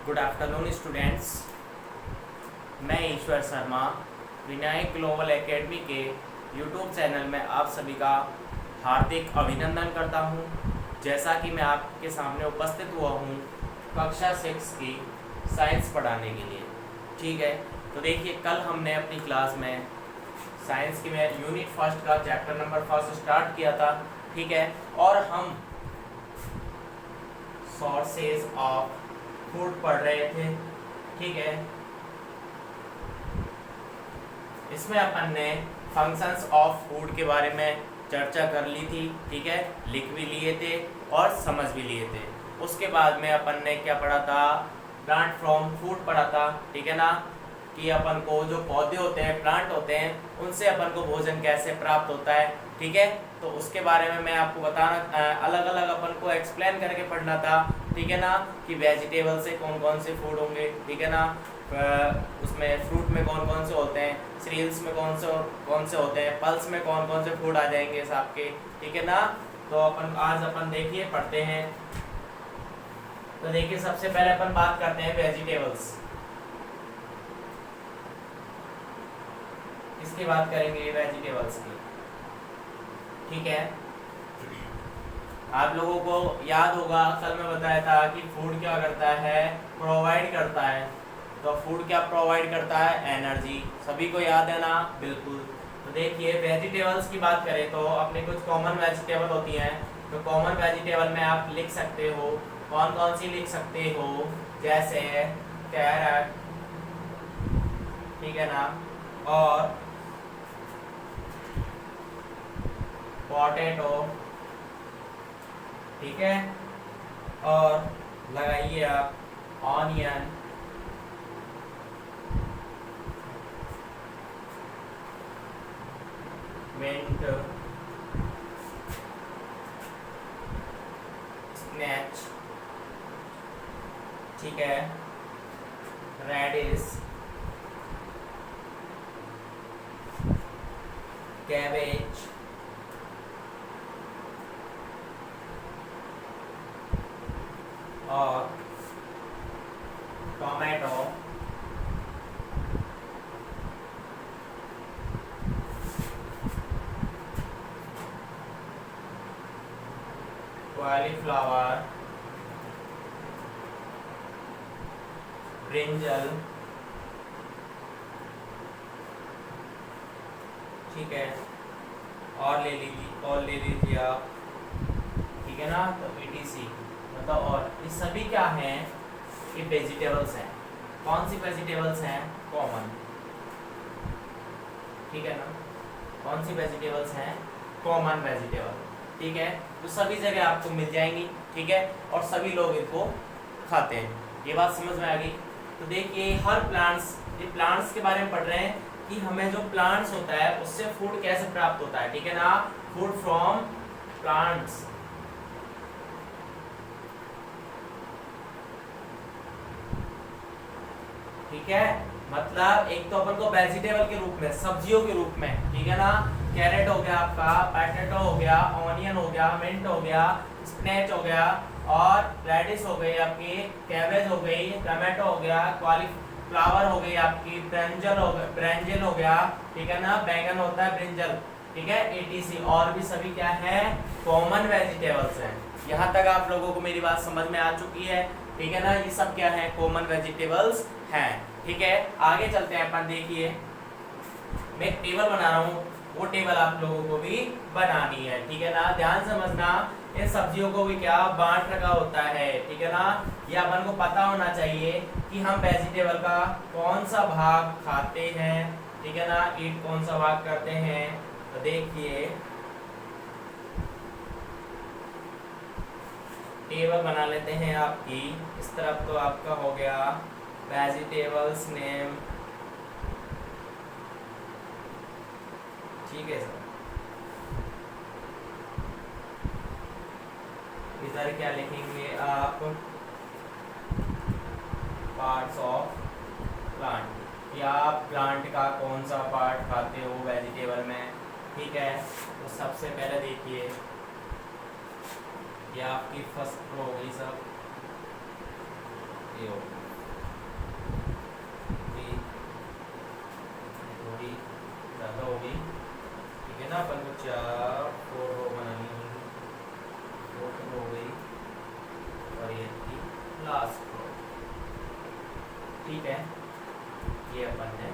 Good afternoon students. मैं ईश्वर Sharma Vinayak global academy के YouTube channel में आप सभी का हार्दिक अभिनंदन करता हूं। जैसा कि मैं आपके सामने उपस्थित हुआ हूं कक्षा 6 की साइंस पढ़ाने के लिए। ठीक है, तो देखिए कल हमने अपनी क्लास में साइंस की में यूनिट फर्स्ट का चैप्टर नंबर फर्स्ट स्टार्ट किया था। ठीक है, और हम सोर्सेज ऑफ फूड पढ़ रहे थे। ठीक है, इसमें अपन ने फंक्शंस ऑफ फूड के बारे में चर्चा कर ली थी। ठीक है, लिख भी लिए थे और समझ भी लिए थे। उसके बाद में अपन ने क्या पढ़ा था, प्लांट फ्रॉम फूड पढ़ा था। ठीक है ना, कि अपन को जो पौधे होते हैं, प्लांट होते हैं, उनसे अपन को भोजन कैसे प्राप्त होता है। ठीक है, तो उसके बारे में मैं आपको बताना, अलग अलग अपन को एक्सप्लेन करके पढ़ना था। ठीक है ना, कि वेजिटेबल से कौन कौन से फूड होंगे। ठीक है ना, उसमें फ्रूट में कौन कौन से होते हैं, सीरियल्स में कौन से होते हैं, पल्स में कौन कौन से फूड आ जाएंगे साहब के। ठीक है ना, तो आज अपन देखिए पढ़ते हैं। तो देखिए सबसे पहले अपन बात करते हैं वेजिटेबल्स। किसकी बात करेंगे? वेजिटेबल्स की। ठीक है, आप लोगों को याद होगा कल मैं बताया था कि फूड क्या करता है, प्रोवाइड करता है। तो फूड क्या प्रोवाइड करता है? एनर्जी। सभी को याद है ना? बिल्कुल। तो देखिए वेजिटेबल्स की बात करें तो अपने कुछ कॉमन वेजिटेबल होती हैं। तो कॉमन वेजिटेबल में आप लिख सकते हो, कौन कौन सी लिख सकते हो, जैसे कैरेट, ठीक है ना, और पोटैटो, ठीक है, और लगाइए आप ऑनियन, मिंट, स्पिनच, ठीक है, रेडिश, कैबेज, और टोमेटो, कॉलीफ्लावर, ब्रिंजल, ठीक है, और ले लीजिए आप। ठीक है ना, तो ETC मतलब और ये सभी क्या हैं? ये वेजिटेबल्स हैं। कौन सी वेजिटेबल्स हैं? कॉमन। ठीक है ना, कौन सी वेजिटेबल्स हैं? Common vegetable. ठीक है, तो सभी जगह आपको मिल जाएंगी। ठीक है, और सभी लोग इनको खाते हैं। ये बात समझ में आ गई? तो देखिए हर प्लांट्स, ये प्लांट्स के बारे में पढ़ रहे हैं कि हमें जो प्लांट्स होता है उससे फूड कैसे प्राप्त होता है। ठीक है ना, फूड फ्रॉम प्लांट्स। ठीक है, मतलब एक तो अपन को वेजिटेबल के रूप में, सब्जियों के रूप में। ठीक है ना, कैरेट हो गया आपका, पोटैटो हो गया, ऑनियन हो गया, मिंट हो गया, स्पिनच हो गया, और रेडिश हो गई आपकी, कैबेज हो गई, टमाटो हो गया, कॉलीफ्लावर हो गई आपकी, ब्रिंजल हो गया। ठीक है ना, बैंगन होता है ब्रिंजल। ठीक है, ETC और भी सभी क्या है? कॉमन वेजिटेबल्स हैं। यहाँ तक आप लोगों को मेरी बात समझ में आ चुकी है? ठीक है ना, ये सब क्या है? कॉमन वेजिटेबल्स हैं। ठीक है, आगे चलते हैं अपन। देखिए मैं एक टेबल बना रहा हूँ, वो टेबल आप लोगों को भी बनानी है। ठीक है ना, ध्यान समझना, इन सब्जियों को भी क्या बांट रखा होता है। ठीक है ना, ये अपन को पता होना चाहिए कि हम वेजिटेबल का कौन सा भाग खाते हैं। ठीक है ना, ईट कौन सा भाग करते हैं। तो देखिए टेबल बना लेते हैं आपकी। इस तरफ तो आपका हो गया वेजिटेबल्स नेम। ठीक है सर, इधर क्या लिखेंगे आप? पार्ट्स ऑफ प्लांट, या प्लांट का कौन सा पार्ट खाते हो वेजिटेबल में। ठीक है, तो सबसे पहले देखिए ये आपकी फर्स्ट रो होगी सब, ये होगी ठीक है, ये अपन ने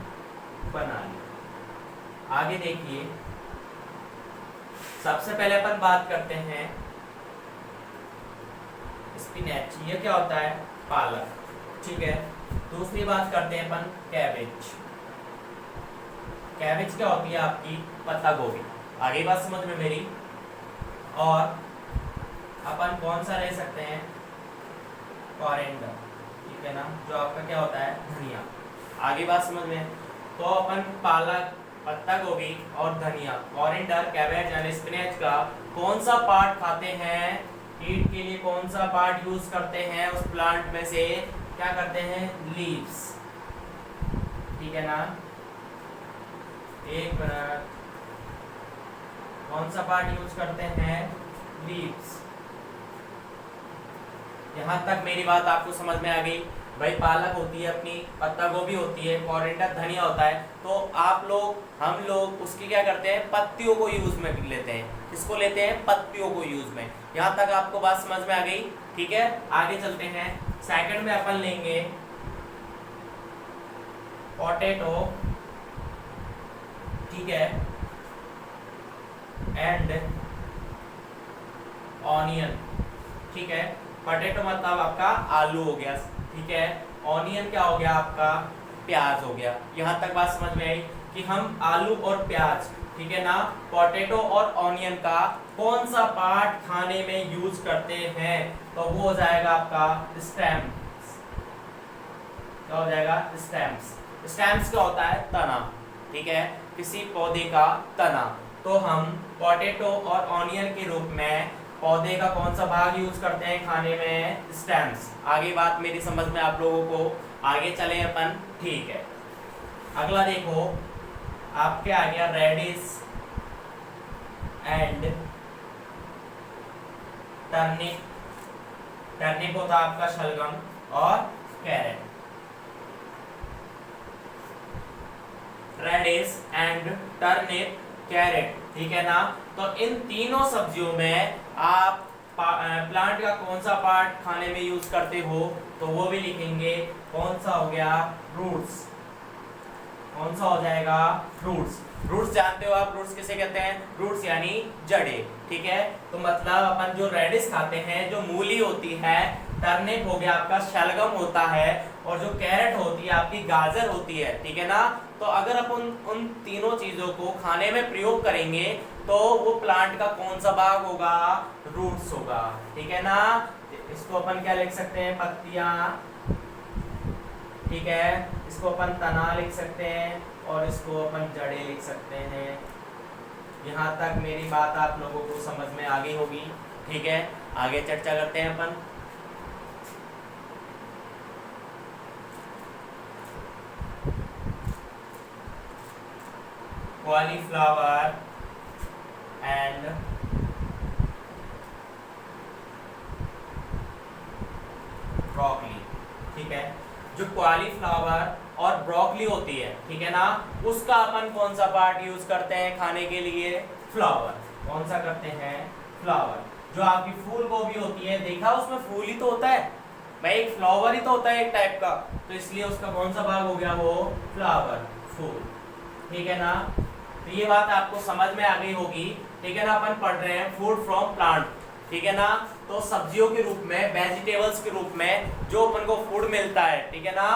बना लिया। आगे देखिए, सबसे पहले अपन बात करते हैं स्पिनच, ये क्या होता है, पालक, ठीक है। दूसरी बात करते हैं अपन कैबेज। कैबेज क्या होती है, आपकी पत्ता गोभी। आगे बात समझ में मेरी। और अपन कौन सा ले सकते हैं, कोरिएंडर, ठीक है ना, जो आपका क्या होता है, धनिया। आगे बात समझ में। तो अपन पालक, पत्ता गोभी और धनिया, कोरिएंडर, कैबेज एंड स्पिनच का कौन सा पार्ट खाते हैं, ईट के लिए कौन सा पार्ट यूज करते हैं, उस प्लांट में से क्या करते हैं, लीव्स, ठीक है ना। एक मिनट, कौन सा पार्ट यूज करते हैं, लीव्स। यहां तक मेरी बात आपको समझ में आ गई। भाई पालक होती है अपनी, पत्ता गोभी होती है, कोरिएंडर धनिया होता है, तो आप लोग, हम लोग उसकी क्या करते हैं, पत्तियों को यूज में लेते हैं। किसको लेते हैं, पत्तियों को यूज में। यहाँ तक आपको बात समझ में आ गई, ठीक है। आगे चलते हैं, सेकंड में अपन लेंगे पोटैटो, ठीक है, एंड ऑनियन, ठीक है। पोटैटो मतलब आपका आलू हो गया, ठीक है। ऑनियन क्या हो गया, आपका प्याज हो गया। यहाँ तक बात समझ में आई कि हम आलू और प्याज, ठीक है ना, पोटैटो और ऑनियन का कौन सा पार्ट खाने में यूज करते हैं, तो वो हो जाएगा आपका स्टेम्स। क्या हो जाएगा, स्टेम्स। स्टेम्स क्या होता है, तना, ठीक है, किसी पौधे का तना। तो हम पोटैटो और ऑनियन के रूप में पौधे का कौन सा भाग यूज करते हैं खाने में, स्टेम्स। आगे बात मेरी समझ में आप लोगों को, आगे चले अपन, ठीक है। अगला देखो, आपके आ गया रेडिश एंड टर्निप। टर्निप होता है आपका शलगम, और carrot. Radish and turnip, carrot, ठीक है ना। तो इन तीनों सब्जियों में आप प्लांट का कौन सा पार्ट खाने में यूज करते हो, तो वो भी लिखेंगे। कौन सा हो गया, रूट्स। कौन सा हो जाएगा, रूट्स। रूट्स जानते हो आप, रूट्स किसे कहते हैं, रूट्स यानी जड़ें, ठीक है। तो मतलब अपन जो रेडिश खाते हैं, जो मूली होती है, टर्निप हो गया आपका शलगम होता है, और जो कैरेट होती है आपकी गाजर होती है, ठीक है ना। तो अगर अपन उन तीनों चीजों को खाने में प्रयोग करेंगे तो वो प्लांट का कौन सा भाग होगा, रूट्स होगा, ठीक है ना। इसको अपन क्या लिख सकते हैं, पत्तियां, ठीक है। इसको अपन तना लिख सकते हैं, और इसको अपन जड़ें लिख सकते हैं। यहाँ तक मेरी बात आप लोगों को समझ में आ गई होगी, ठीक है। आगे चर्चा करते हैं अपन। कॉलीफ्लावर एंड ब्रोकली, ठीक है। जो कॉलीफ्लावर और ब्रोकली होती है, ठीक है ना, उसका अपन कौन सा पार्ट यूज करते हैं खाने के लिए, फ्लावर। कौन सा करते हैं, फ्लावर। जो आपकी फूल गोभी होती है, देखा उसमें फूल ही तो होता है भाई, एक फ्लावर ही तो होता है एक टाइप का, तो इसलिए उसका कौन सा भाग हो गया, वो फ्लावर, फूल, ठीक है ना। तो ये बात आपको समझ में आ गई होगी, ठीक है ना। अपन पढ़ रहे हैं फूड फ्रॉम प्लांट, ठीक है ना। तो सब्जियों के रूप में, वेजिटेबल्स के रूप में जो अपन को फूड मिलता है, ठीक है ना।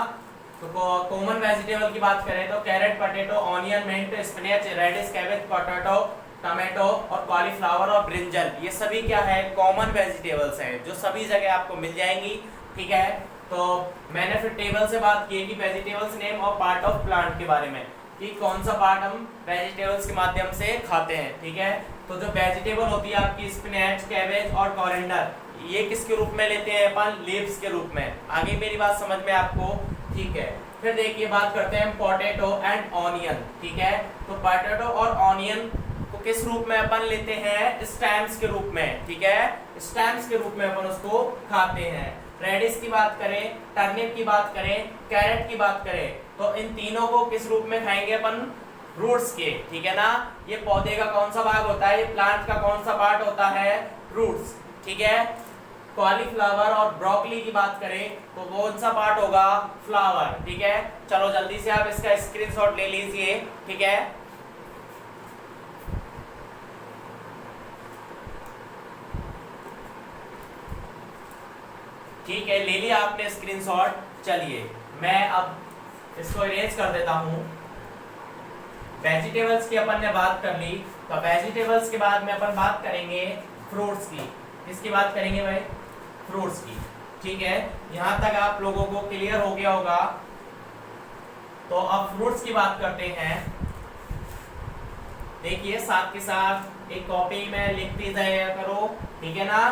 तो कॉमन वेजिटेबल की बात करें तो carrot, potato, onion, mint, spinach, radish, cabbage, potato, tomato और कॉलीफ्लावर और ब्रिंजल, ये सभी क्या है, कॉमन वेजिटेबल्स हैं, जो सभी जगह आपको मिल जाएंगी, ठीक है। तो मैंने फिर टेबल से बात की कि वेजिटेबल्स नेम और पार्ट ऑफ प्लांट के बारे में, कि कौन सा पार्ट हम वेजिटेबल्स के माध्यम से खाते हैं, ठीक है। तो जो वेजिटेबल होती है आपकी स्पिनच, कैबेज और कोरिएंडर, ये किसके रूप में लेते हैं अपन, लीव्स के रूप में। आगे मेरी बात समझ में आपको, ठीक है। फिर देखिए बात करते हैं पोटैटो एंड ऑनियन, ठीक है। तो पोटैटो और ऑनियन को किस रूप में अपन लेते हैं, स्टेम्स के रूप में, ठीक है। स्टेम्स के रूप में अपन उसको खाते हैं। रेडिश की बात करें, टर्निप की बात करें, कैरेट की बात करें, तो इन तीनों को किस रूप में खाएंगे अपन, रूट्स के, ठीक है ना। ये पौधे का कौन सा भाग होता है, ये प्लांट का कौन सा पार्ट होता है, रूट्स, ठीक है। कॉलीफ्लावर और ब्रोकली की बात करें तो कौन सा पार्ट होगा, फ्लावर, ठीक है। चलो जल्दी से आप इसका स्क्रीनशॉट ले लीजिए, ठीक है। ठीक है, ले लिया आपने स्क्रीनशॉट। चलिए मैं अब इसको इरेज कर देता हूं। वेजिटेबल्स की अपन ने बात कर ली, तो वेजिटेबल्स के बाद में अपन बात करेंगे फ्रूट्स की। किसकी बात करेंगे भाई, फ्रूट्स की, ठीक है। यहां तक आप लोगों को क्लियर हो गया होगा। तो अब फ्रूट्स की बात करते हैं। देखिए साथ के साथ एक कॉपी में लिखते जाया करो, ठीक है ना।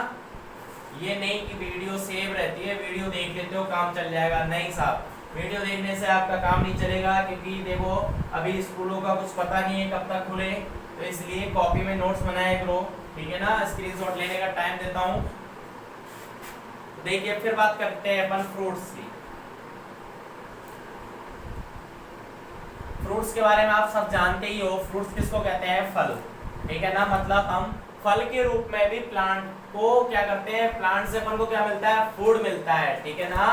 ये नहीं कि वीडियो सेव रहती है, वीडियो देख लेते हो काम चल जाएगा, नहीं साहब, वीडियो देखने से आपका काम नहीं चलेगा, क्योंकि देखो अभी स्कूलों का कुछ पता नहीं है कब तक खुले, तो इसलिए कॉपी में नोट्स बनाया करो, ठीक है ना। स्क्रीनशॉट लेने का टाइम देता हूं। देखिए फिर बात करते हैं अपन फ्रूट्स की। फ्रूट्स के बारे में आप सब जानते ही हो, फ्रूट्स किसको कहते हैं, फल, ठीक है ना। मतलब हम फल के रूप में भी प्लांट को क्या करते हैं, प्लांट से अपन को क्या मिलता है, फूड मिलता है, ठीक है ना।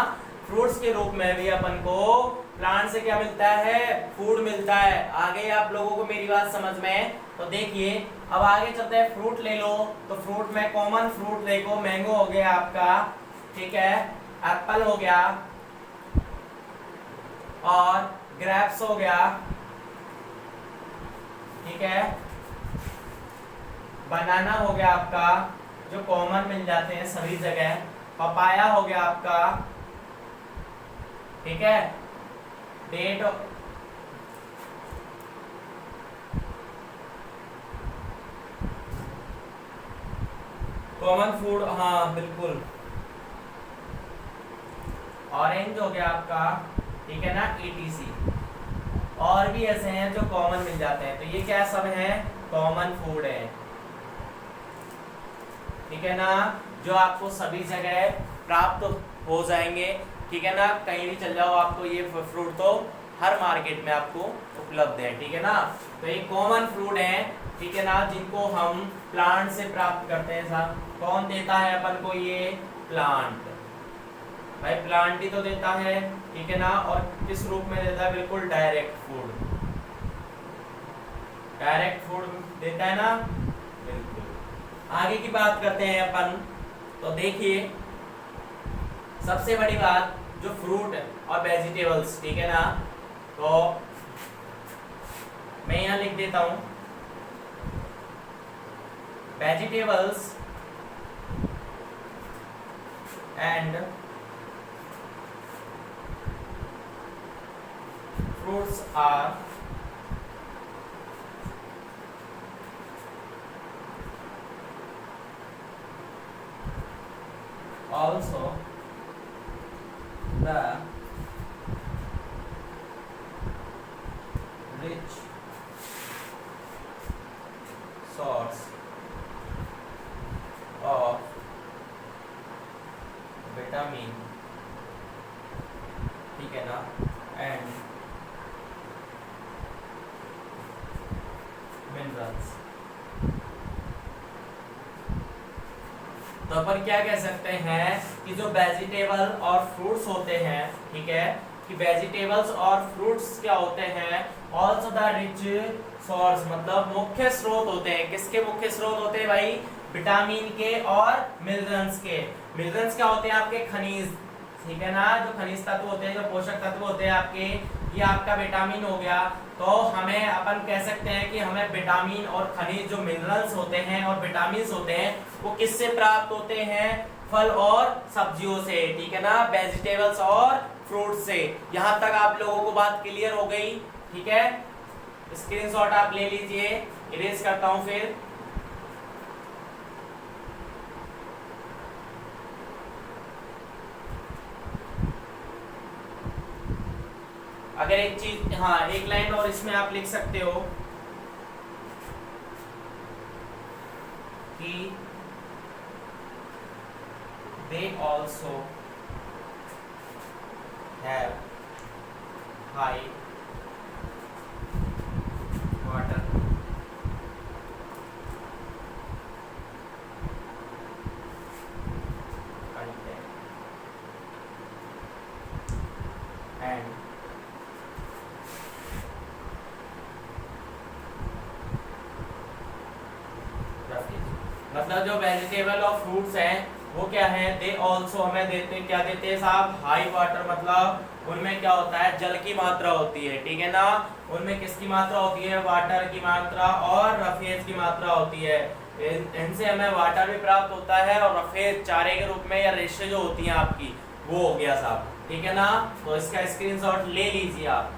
फ्रूट्स के रूप में भी अपन को प्लांट से क्या मिलता है, फूड मिलता है। आगे आप लोगों को मेरी बात समझ में, तो देखिए अब आगे चलते हैं। फ्रूट ले लो, तो फ्रूट में कॉमन फ्रूट देखो, मैंगो हो गया आपका, ठीक है, एप्पल हो गया और ग्रेप्स हो गया, ठीक है, बनाना हो गया आपका, जो कॉमन मिल जाते हैं सभी जगह, पपाया हो गया आपका, ठीक है, डेट, कॉमन फूड, हाँ बिल्कुल, ऑरेंज हो गया आपका, ठीक है ना, ETC। और भी ऐसे हैं जो कॉमन मिल जाते हैं, तो ये क्या सब है, कॉमन फूड है, ठीक है ना, जो आपको सभी जगह प्राप्त हो जाएंगे, ठीक है ना। कहीं भी चल जाओ आपको ये फ्रूट तो हर मार्केट में आपको उपलब्ध है, ठीक है ना। तो ये कॉमन फ्रूट है, ठीक है ना, जिनको हम प्लांट से प्राप्त करते हैं। साहब कौन देता है अपन को, ये प्लांट, भाई प्लांट ही तो देता है, ठीक है ना। और किस रूप में देता है, बिल्कुल डायरेक्ट फूड, डायरेक्ट फूड देता है ना, बिल्कुल। आगे की बात करते हैं अपन, तो देखिए सबसे बड़ी बात जो फ्रूट और वेजिटेबल्स, ठीक है ना, तो मैं यहां लिख देता हूं vegetables and fruits are also the rich source of vitamin, ठीक है ना, and मिनरल्स। तो अपन क्या कह सकते हैं कि जो वेजिटेबल और फ्रूट्स होते हैं, ठीक है, कि वेजिटेबल्स और फ्रूट्स क्या होते हैं, ऑल्सो द रिच सोर्स, मतलब मुख्य स्रोत होते हैं। किसके मुख्य स्रोत होते हैं भाई, विटामिन के और मिनरल्स के। मिनरल्स क्या होते हैं, आपके खनिज, ठीक है ना, जो खनिज तत्व होते हैं, जो पोषक तत्व होते हैं आपके, ये आपका विटामिन हो गया। तो हमें अपन कह सकते हैं कि हमें विटामिन और खनिज, जो मिनरल्स होते हैं और विटामिन होते हैं, वो किससे प्राप्त होते हैं, फल और सब्जियों से, ठीक है ना, वेजिटेबल्स और फ्रूट से। यहां तक आप लोगों को बात क्लियर हो गई, ठीक है। स्क्रीनशॉट आप ले लीजिए, इरेज करता हूं फिर। अगर एक चीज, हाँ एक लाइन और इसमें आप लिख सकते हो कि they also have high water मतलब जो वेजिटेबल और फ्रूट्स हैं वो क्या है, दे ऑल्सो हमें देते, क्या देते हैं साहब, हाई वाटर, मतलब उनमें क्या होता है, जल की मात्रा होती है, ठीक है ना। उनमें किसकी मात्रा होती है, वाटर की मात्रा और रफेज की मात्रा होती है। इनसे हमें वाटर भी प्राप्त होता है और रफेज चारे के रूप में या रेशे जो होती हैं आपकी, वो हो गया साहब, ठीक है ना। तो इसका स्क्रीनशॉट ले लीजिए आप।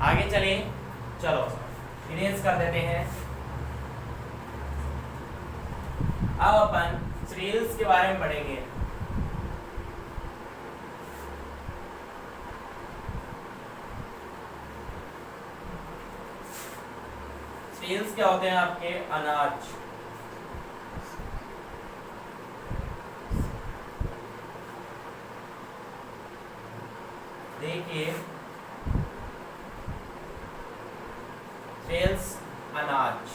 आगे चलें, चलो इरेज कर देते हैं। अब अपन सीरियल्स के बारे में पढ़ेंगे। सीरियल्स क्या होते हैं आपके, अनाज। देखिए सीरियल्स अनाज,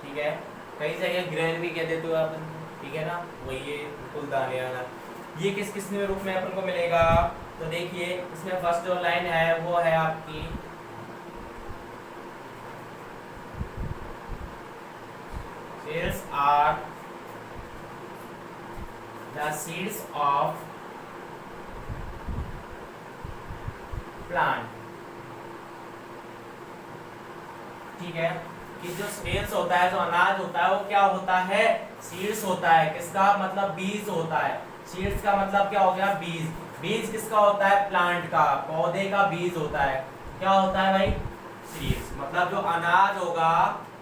ठीक है, कई जगह ग्रेन भी कह देते हो आप, ठीक है ना, वही ये बिल्कुल दाने वाला। ये किस किस रूप में अपन को मिलेगा, तो देखिए इसमें फर्स्ट जो लाइन है वो है आपकी seeds are the seeds of plant, ठीक है, कि जो सीड्स होता है, जो अनाज होता है, वो क्या होता है, सीड्स होता है। किसका मतलब, बीज होता है। सीड्स का मतलब क्या हो गया, बीज। बीज किसका होता है, प्लांट का, पौधे का बीज होता है। क्या होता है भाई, सीड्स। मतलब जो अनाज होगा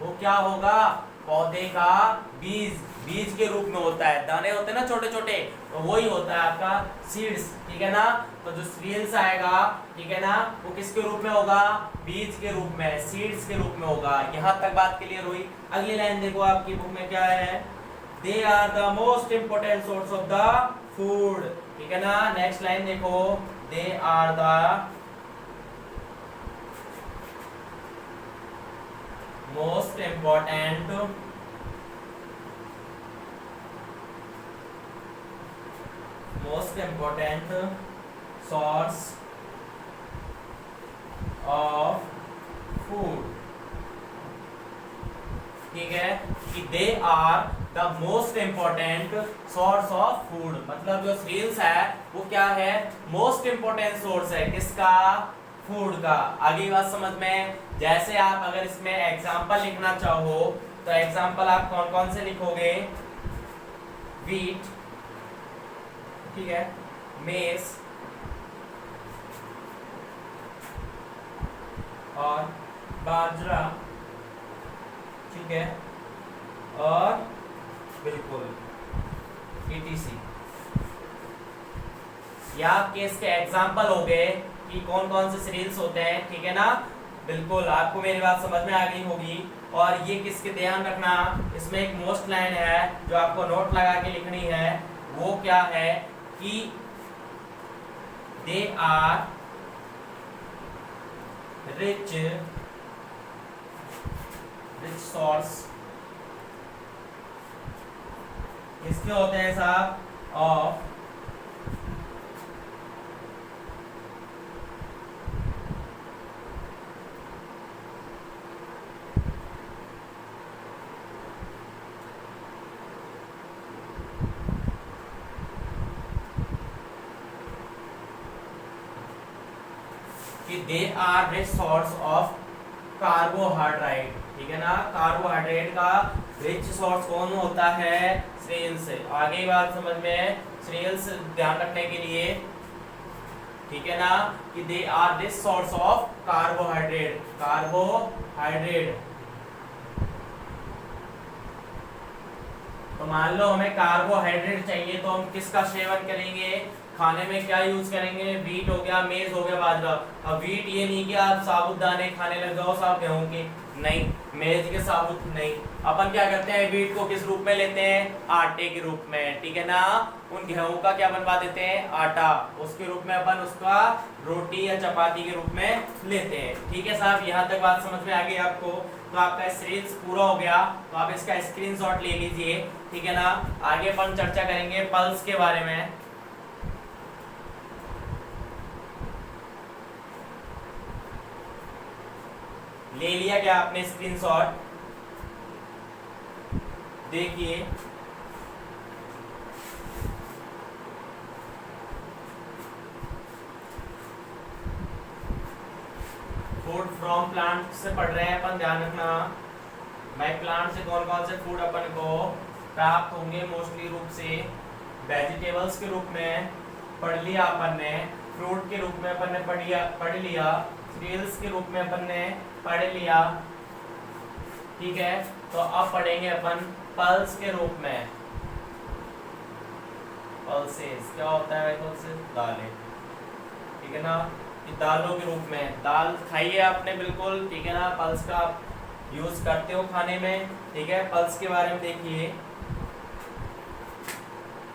वो क्या होगा, पौधे का बीज, बीज के रूप में होता है। दाने होते हैं ना छोटे छोटे, तो वही होता है आपका सीड्स, ठीक है ना। तो जो सीड्स आएगा, ठीक है ना, वो किसके रूप में होगा, बीज के रूप में, सीड्स के रूप में होगा। यहाँ तक बात क्लियर हुई। अगली लाइन देखो आपकी बुक में क्या है, they are the most important source of the food, ठीक है ना। नेक्स्ट लाइन देखो, they are the most important source of food, ठीक है, कि they are the most important source of food. मतलब जो सीरियल्स है वो क्या है, मोस्ट इम्पोर्टेंट सोर्स है, किसका, फूड का। आगे बात समझ में। जैसे आप अगर इसमें एग्जाम्पल लिखना चाहो तो एग्जाम्पल आप कौन कौन से लिखोगे, वीट, ठीक है, मेज और बाजरा, ठीक है, और बिल्कुल ETC। या आपके इसके एग्जाम्पल हो गए कि कौन कौन से सीरियल्स होते हैं, ठीक है ना। बिल्कुल आपको मेरी बात समझ में आ गई होगी। और ये किसके ध्यान रखना, इसमें एक मोस्ट लाइन है जो आपको नोट लगा के लिखनी है, वो क्या है कि दे आर रिच सोर्स, किसके होते हैं साहब, ऑफ कि they are rich source of carbohydrate, ठीक है ना। कार्बोहाइड्रेट का रिच सोर्स कौन होता है, सीरियल्स। आगे बात समझ में, सीरियल्स ध्यान रखने के लिए, ठीक है ना, कि they are rich source of carbohydrate, carbohydrate. तो मान लो हमें कार्बोहाइड्रेट चाहिए तो हम किसका सेवन करेंगे, खाने में क्या यूज करेंगे, वीट हो गया, मेज हो गया, बाजरा। अब वीट ये नहीं कि आप साबुत दाने खाने लग जाओ साहब गेहूं के, नहीं, मेज के साबुत नहीं। अपन क्या करते हैं, वीट को किस रूप में लेते हैं, आटे के रूप में, ठीक है ना। उन गेहूं का क्या बनवा देते हैं, आटा, उसके रूप में अपन उसका रोटी या चपाती के रूप में लेते हैं, ठीक है साहब। यहाँ तक बात समझ में आ गई आपको। तो आपका सीरीज पूरा हो गया, तो आप इसका स्क्रीनशॉट ले लीजिए, ठीक है ना। आगे अपन चर्चा करेंगे पल्स के बारे में। ले लिया क्या आपने स्क्रीनशॉट? देखिए फूड फ्रॉम प्लांट से पढ़ रहे हैं अपन, ध्यान रखना। बाय प्लांट से कौन कौन से फूड अपन को प्राप्त होंगे? मोस्टली रूप से वेजिटेबल्स के रूप में पढ़ लिया अपन ने, फ्रूट के रूप में अपन ने पढ़ लिया, सीरियल्स के रूप में अपन ने पढ़ लिया, ठीक है। तो अब पढ़ेंगे अपन पल्स के रूप में। पल्सेस क्या होता है? पल्सेस दालें, ठीक है ना। ये दालों के रूप में, दाल खाइए आपने बिल्कुल, ठीक है ना। पल्स का आप यूज करते हो खाने में, ठीक है। पल्स के बारे में देखिए,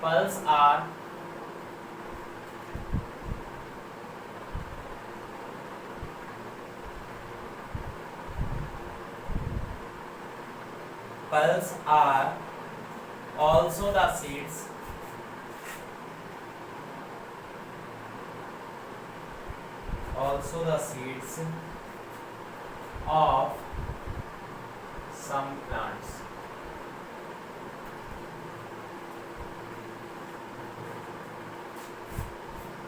pulse are pulse are also the seeds of some plants।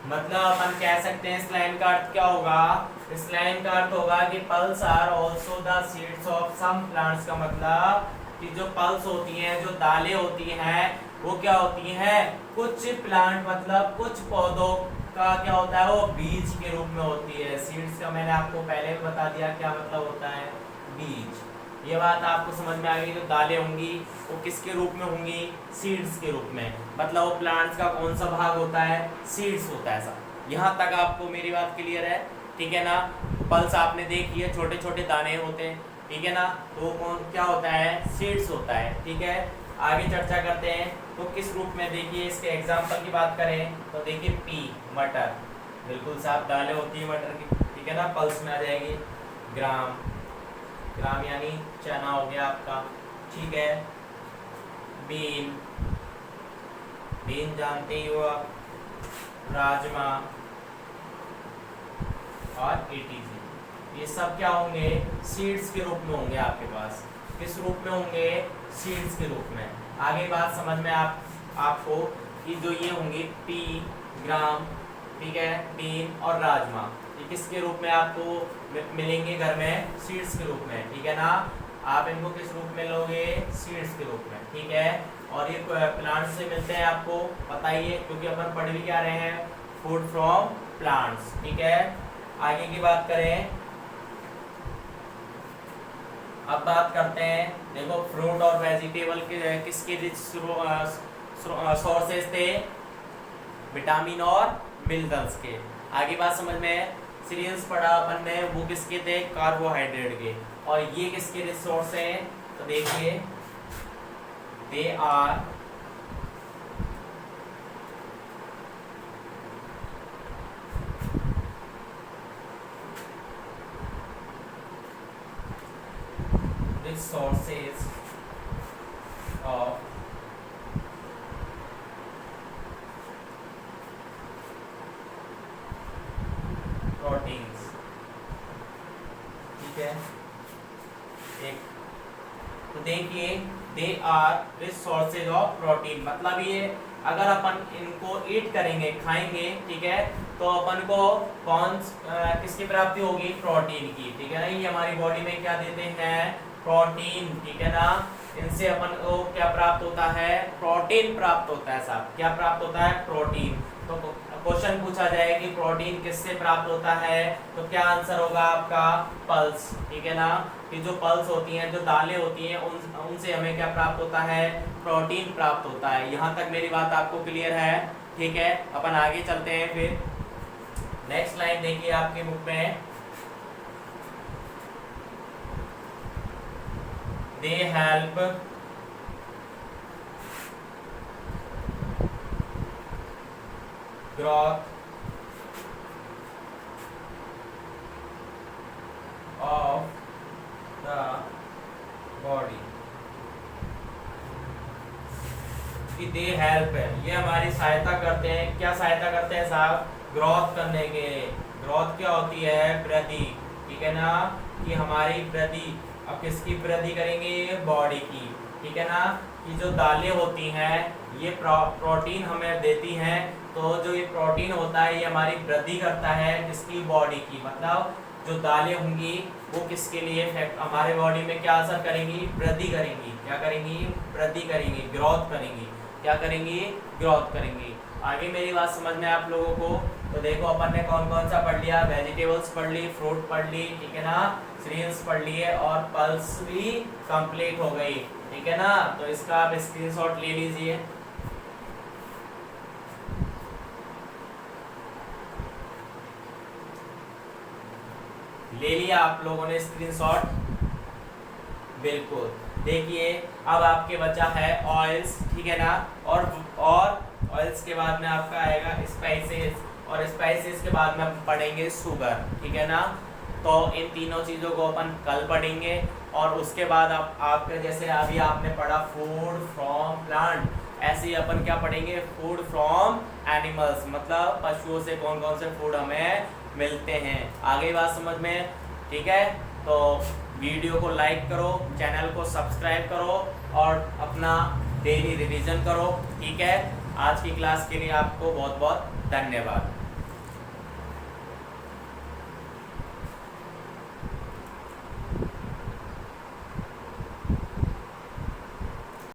मतलब अपन कह सकते हैं इस लाइन का अर्थ क्या होगा? इस लाइन का अर्थ होगा कि pulse are also the seeds of some plants, का मतलब कि जो पल्स होती हैं, जो दालें होती हैं, वो क्या होती हैं? कुछ प्लांट मतलब कुछ पौधों का क्या होता है? वो बीज के रूप में होती है। सीड्स का मैंने आपको पहले भी बता दिया क्या मतलब होता है, बीज। ये बात आपको समझ में आ गई। जो दालें होंगी वो किसके रूप में होंगी? सीड्स के रूप में। मतलब वो प्लांट्स का कौन सा भाग होता है? सीड्स होता है। सब यहाँ तक आपको मेरी बात क्लियर है, ठीक है ना। पल्स आपने देख लिया, छोटे छोटे दाने होते हैं, ठीक है ना। तो वो कौन क्या होता है? सीड्स होता है, ठीक है। आगे चर्चा करते हैं। तो किस रूप में? देखिए इसके एग्जाम्पल की बात करें तो देखिए पी, मटर, बिल्कुल साफ दालें होती है मटर की, ठीक है ना। पल्स में आ जाएगी। ग्राम, ग्राम यानी चना हो गया आपका, ठीक है। बीन, बीन जानते ही हो आप, राजमा और एटीजी, ये सब क्या होंगे? सीड्स के रूप में होंगे आपके पास। किस रूप में होंगे? सीड्स के रूप में। आगे बात समझ में आपको कि जो ये होंगे पी, ग्राम, ठीक है, बीन और राजमा, ये किसके रूप में आपको मिलेंगे घर में? सीड्स के रूप में, ठीक है ना। आप इनको किस रूप में लोगे? सीड्स के रूप में, ठीक है। और ये प्लांट से मिलते हैं, आपको बताइए, क्योंकि अपन पढ़ भी क्या रहे हैं? फूड फ्रॉम प्लांट्स, ठीक है। आगे की बात करें, अब बात करते हैं, देखो फ्रूट और वेजिटेबल के किसके सोर्सेस थे? विटामिन और मिनरल्स के। आगे बात समझ में, सीरियल्स पढ़ा अपन ने, वो किसके थे? कार्बोहाइड्रेट के। और ये किसके रिसोर्स हैं? तो देखिए they are resources of proteins, ठीक है। एक तो देखिए they are resources of protein, मतलब ये अगर अपन इनको ईट करेंगे, खाएंगे, ठीक है, तो अपन को किसकी प्राप्ति होगी? प्रोटीन की, ठीक है ना। ये हमारी बॉडी में क्या देते हैं? प्रोटीन, ठीक है ना। इनसे अपन को क्या प्राप्त होता है? प्रोटीन प्राप्त होता है साहब। क्या प्राप्त होता है? प्रोटीन। तो क्वेश्चन पूछा जाए कि प्रोटीन किससे प्राप्त होता है, तो क्या आंसर होगा आपका? पल्स, ठीक है ना। कि जो पल्स होती हैं, जो दालें होती हैं, उनसे हमें क्या प्राप्त होता है? प्रोटीन प्राप्त होता है। यहाँ तक मेरी बात आपको क्लियर है, ठीक है। अपन आगे चलते हैं। फिर नेक्स्ट लाइन देखिए आपके बुक में, they help growth of the body, कि दे हेल्प है, ये हमारी सहायता करते हैं। क्या सहायता करते हैं साहब? ग्रोथ करने के। ग्रोथ क्या होती है? वृद्धि, ठीक है ना। कि हमारी वृद्धि, अब किसकी वृद्धि करेंगे, बॉडी की, ठीक है ना। कि जो दालें होती हैं ये प्रोटीन हमें देती हैं, तो जो ये प्रोटीन होता है ये हमारी वृद्धि करता है किसकी, बॉडी की। मतलब जो दालें होंगी वो किसके लिए हमारे बॉडी में क्या असर करेंगी, वृद्धि करेंगी। क्या करेंगी, वृद्धि करेंगी, ग्रोथ करेंगी। क्या करेंगी, ग्रोथ करेंगी। आगे मेरी बात समझ में आप लोगों को, तो देखो अपन ने कौन कौन सा पढ़ लिया, वेजिटेबल्स पढ़ ली, फ्रूट पढ़ ली, ठीक है ना, सीरियल्स पढ़ लिए और पल्स भी कंप्लीट हो गई, ठीक है ना। तो इसका आप स्क्रीनशॉट ले लीजिए। ले लिया आप लोगों ने स्क्रीनशॉट, बिल्कुल। देखिए अब आपके बचा है ऑयल्स, ठीक है ना, और ऑयल्स के बाद में आपका आएगा स्पाइसेस, और स्पाइसेस के बाद में हम पढ़ेंगे शुगर, ठीक है ना। तो इन तीनों चीज़ों को अपन कल पढ़ेंगे। और उसके बाद आपके जैसे अभी आपने पढ़ा फूड फ्रॉम प्लांट, ऐसे ही अपन क्या पढ़ेंगे, फूड फ्रॉम एनिमल्स, मतलब पशुओं से कौन कौन से फूड हमें मिलते हैं। आगे बात समझ में, ठीक है। तो वीडियो को लाइक करो, चैनल को सब्सक्राइब करो और अपना डेली रिवीजन करो, ठीक है। आज की क्लास के लिए आपको बहुत बहुत धन्यवाद।